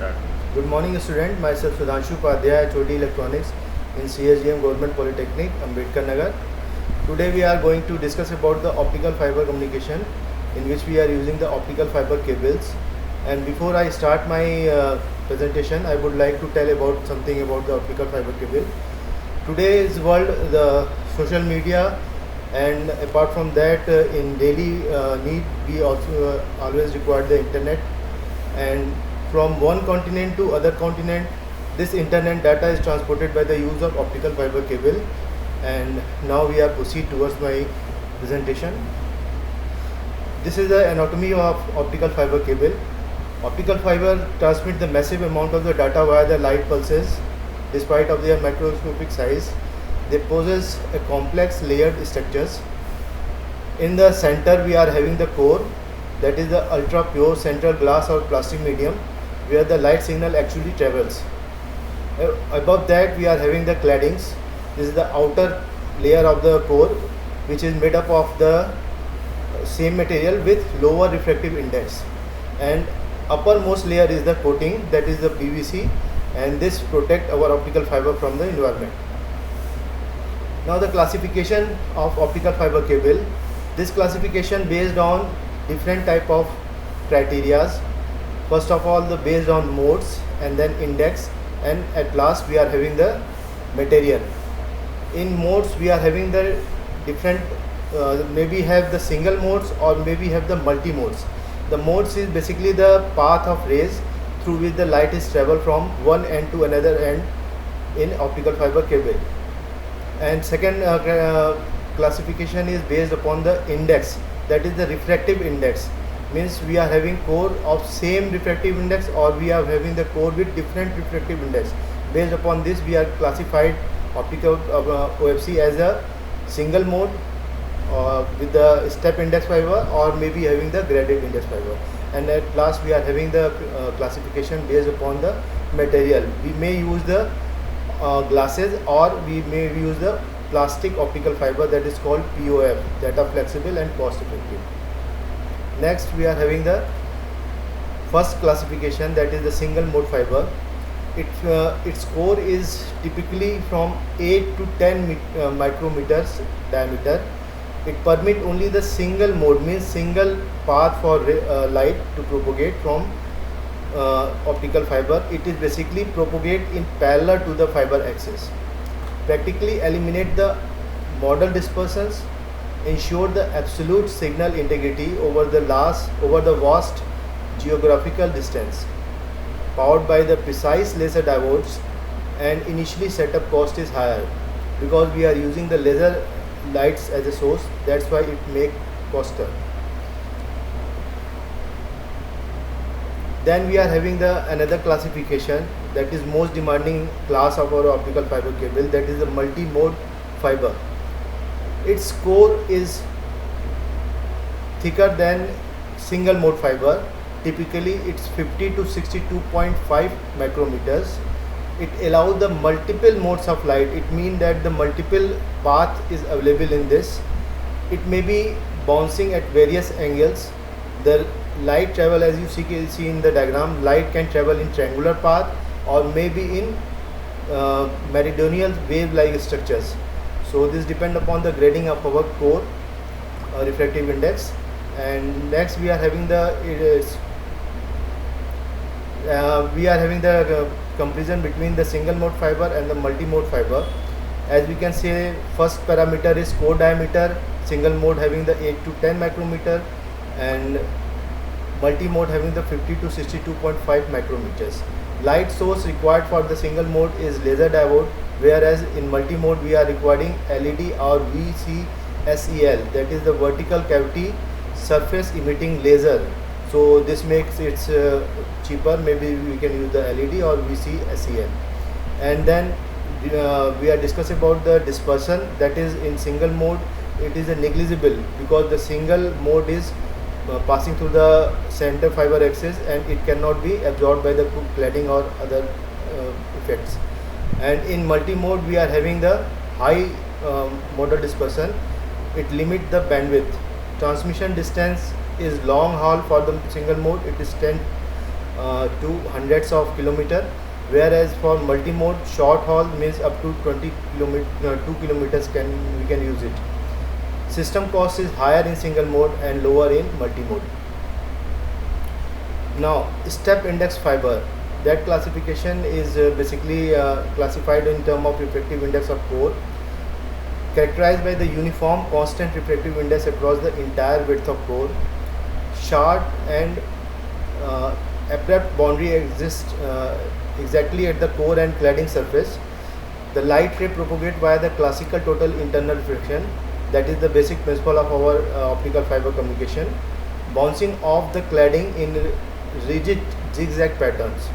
start. Good morning, student. Myself Sudhanshu Padhyay, HOD Electronics in CSGM Government Polytechnic, Ambedkar Nagar. Today we are going to discuss about the optical fiber communication, in which we are using the optical fiber cables. And before I start my presentation, I would like to tell about something about the optical fiber cable. Today's world, the social media, and apart from that, in daily need, we also always require the internet. And from one continent to other continent, this internet data is transported by the use of optical fiber cable. And now we are proceed towards my presentation. This is the anatomy of optical fiber cable. Optical fiber transmit the massive amount of the data via the light pulses. Despite of their microscopic size, they possess a complex layered structures. In the center we are having the core, that is the ultra pure central glass or plastic medium where the light signal actually travels. Above that we are having the claddings. This is the outer layer of the core, which is made up of the same material with lower refractive index, and uppermost layer is the coating, that is the PVC, and this protect our optical fiber from the environment. Now the classification of optical fiber cable. This classification based on different type of criterias. First of all, the based on modes, and then index, and at last we are having the material. In modes we are having the different maybe have the single modes or maybe have the multi modes. The modes is basically the path of rays through which the light is travel from one end to another end in optical fiber cable. And second classification is based upon the index, that is the refractive index. Means we are having core of same refractive index, or we are having the core with different refractive index. Based upon this we are classified optical OFC as a single mode with the step index fiber, or maybe having the graded index fiber. And at last we are having the classification based upon the material. We may use the glasses, or we may use the plastic optical fiber, that is called POF, that are flexible and cost effective. Next we are having the first classification, that is the single mode fiber. Its core is typically from 8 to 10 micrometers diameter. It permit only the single mode, means single path for light to propagate from optical fiber. It is basically propagate in parallel to the fiber axis. Practically eliminate the model dispersions, ensure the absolute signal integrity over the vast geographical distance. Powered by the precise laser diodes, and initially setup cost is higher because we are using the laser lights as a source, that's why it make coster. Then we are having the another classification, that is most demanding class of our optical fiber cable, that is the multi-mode fiber. Its core is thicker than single mode fiber. Typically it's 50 to 62.5 micrometers. It allows the multiple modes of light. It means that the multiple path is available in this. It may be bouncing at various angles. The light travel, as you see in the diagram, light can travel in triangular path or maybe in meridional wave like structures. So this depend upon the grading of our core refractive index. And next we are having the comparison between the single mode fiber and the multi mode fiber. As we can say, first parameter is core diameter, single mode having the 8 to 10 micrometer, and multi mode having the 50 to 62.5 micrometers. Light source required for the single mode is laser diode, whereas in multi mode we are requiring LED or VCSEL, that is the vertical cavity surface emitting laser. So this makes it cheaper. Maybe we can use the LED or VCSEL. And then we are discussing about the dispersion, that is in single mode it is a negligible because the single mode is passing through the center fiber axis, and it cannot be absorbed by the cladding or other effects. And in multi mode we are having the high modal dispersion. It limits the bandwidth. Transmission distance is long haul for the single mode. It is 10 to hundreds of kilometers, whereas for multi-mode short haul means up to 2 kilometers we can use it. System cost is higher in single mode and lower in multi-mode. Now, step index fiber, that classification is basically classified in terms of refractive index of core, characterized by the uniform constant refractive index across the entire width of core. Sharp and abrupt boundary exists exactly at the core and cladding surface. The light ray propagate via the classical total internal reflection, that is the basic principle of our optical fiber communication, bouncing off the cladding in rigid zigzag patterns.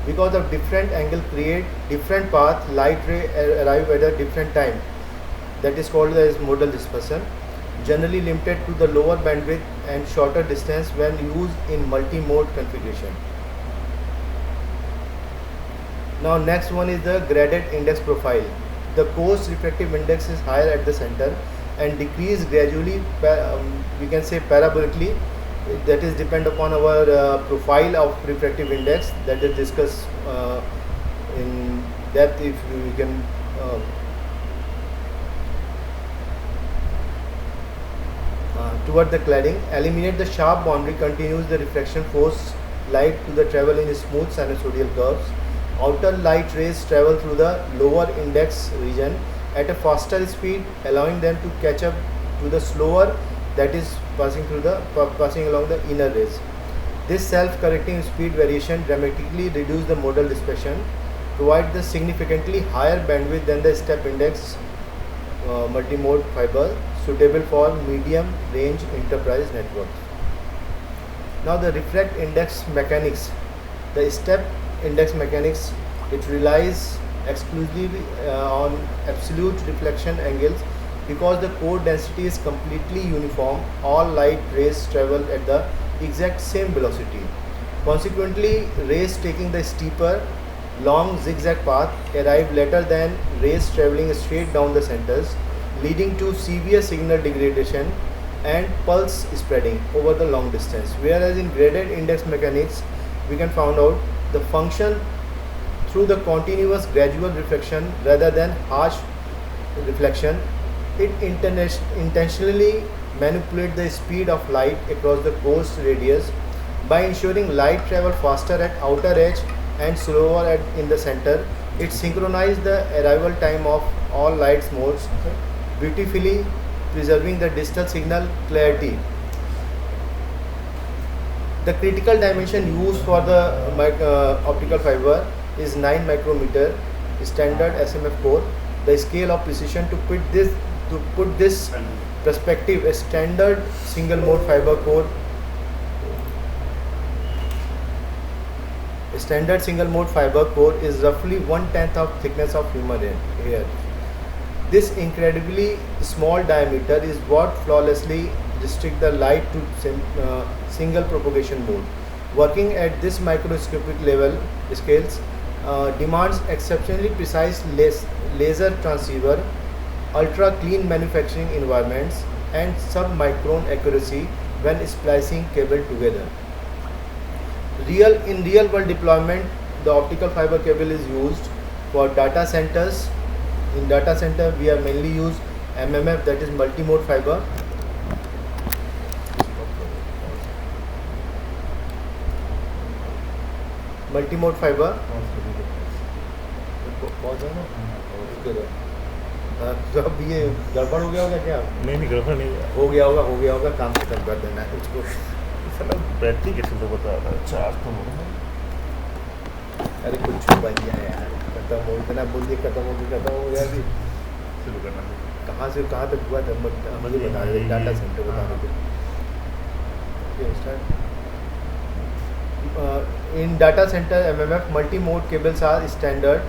Because of different angle create different path, light ray arrive at a different time, that is called as modal dispersion, generally limited to the lower bandwidth and shorter distance when used in multi-mode configuration. Now next one is the graded index profile. The coarse refractive index is higher at the center and decrease gradually, we can say parabolically. That is depend upon our profile of refractive index, that is discussed in depth if we can toward the cladding. Eliminate the sharp boundary, continues the reflection force light to the travel in smooth sinusoidal curves. Outer light rays travel through the lower index region at a faster speed, allowing them to catch up to the slower, that is passing along the inner rays. This self-correcting speed variation dramatically reduces the modal dispersion, provide the significantly higher bandwidth than the step index multimode fiber, suitable for medium range enterprise networks. Now the refract index mechanics. The step index mechanics, it relies exclusively on absolute reflection angles. Because the core density is completely uniform, all light rays travel at the exact same velocity. Consequently, rays taking the steeper, long zigzag path arrive later than rays traveling straight down the centers, leading to severe signal degradation and pulse spreading over the long distance. Whereas in graded index mechanics, we can find out the function through the continuous gradual reflection rather than harsh reflection. It intentionally manipulates the speed of light across the coarse radius by ensuring light travel faster at outer edge and slower in the center. It synchronizes the arrival time of all light modes, beautifully preserving the digital signal clarity. The critical dimension used for the optical fiber is 9 micrometer standard SMF core. The scale of precision to put this perspective, a standard single mode fiber core, a standard single mode fiber core is roughly 1/10 of thickness of human hair. This incredibly small diameter is what flawlessly restricts the light to single propagation mode. Working at this microscopic level scales demands exceptionally precise laser transceiver, ultra clean manufacturing environments, and sub-micron accuracy when splicing cable together. In real world deployment, the optical fiber cable is used for data centers. In data center, we are mainly use MMF, that is multimode fiber. Multimode fiber. तो अब ये गड़बड़ हो गया होगा क्या? नहीं गड़बड़ नहीं हुआ। हो गया होगा, काम खत्म कर देना है उसको। साला बैटरी कैसे तो बता रहा है, चार्ज तो हो रहा है। अरे कुछ बन गया यार, खत्म हो, इतना बोल दिया खत्म हो गया कि शुरू करना है। कहाँ से कहाँ तक हुआ था मुझे बता दे, डाटा सेंटर बताने के। In data center MMF, multi-mode cables are standard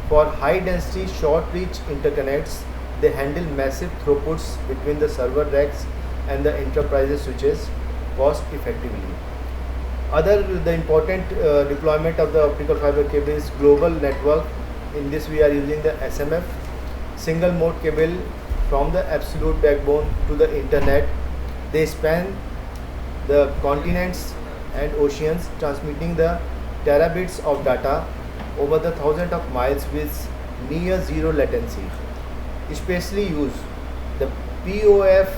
for high density short reach interconnects. They handle massive throughputs between the server racks and the enterprise switches cost effectively. The important deployment of the optical fiber cable is global network. In this we are using the SMF, single mode cable from the absolute backbone to the internet. They span the continents and oceans, transmitting the terabits of data over the thousands of miles with near zero latency. Especially used the POF,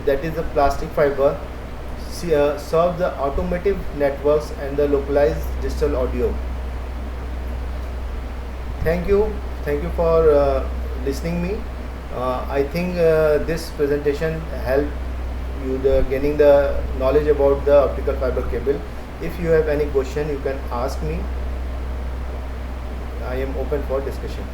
that is the plastic fiber, serve the automotive networks and the localized digital audio. Thank you for listening me. I think this presentation helped you gaining the knowledge about the optical fiber cable. If you have any question, you can ask me. I am open for discussion.